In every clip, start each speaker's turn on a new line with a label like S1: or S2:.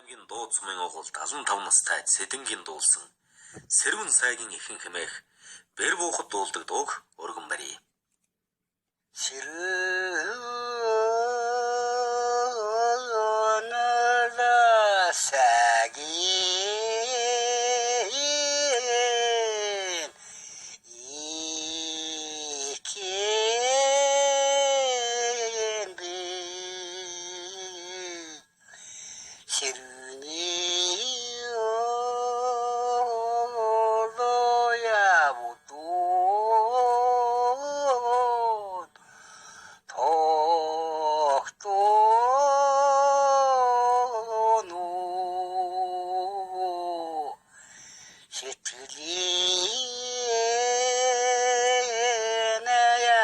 S1: аймгийн дуу цумын агуулд 75 настай Цэдэнгийн дуулсан Сэрвэн сайгийн ихэнх хэмээх бэр буухад дуулдаг дууг өргөн барья.
S2: Сэрвэн сайгийн ихэнх би Сэрвний олоя будут тогтоно сэтгэлийн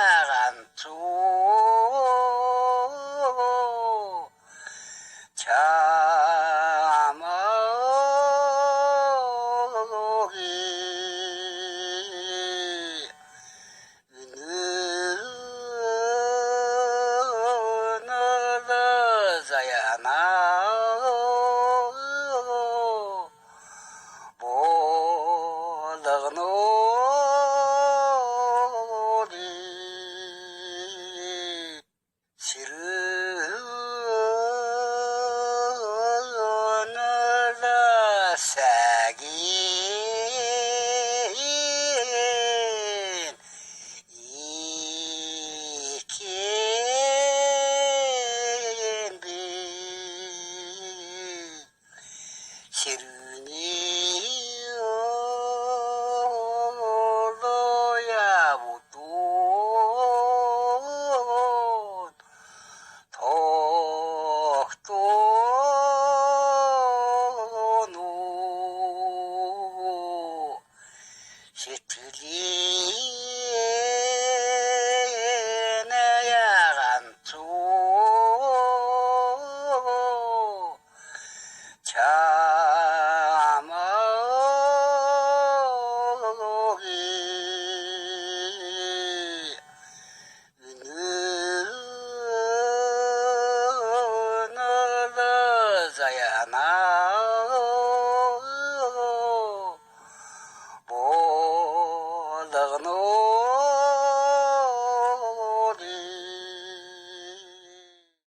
S2: яганцуу Сэрвэн ихэнх би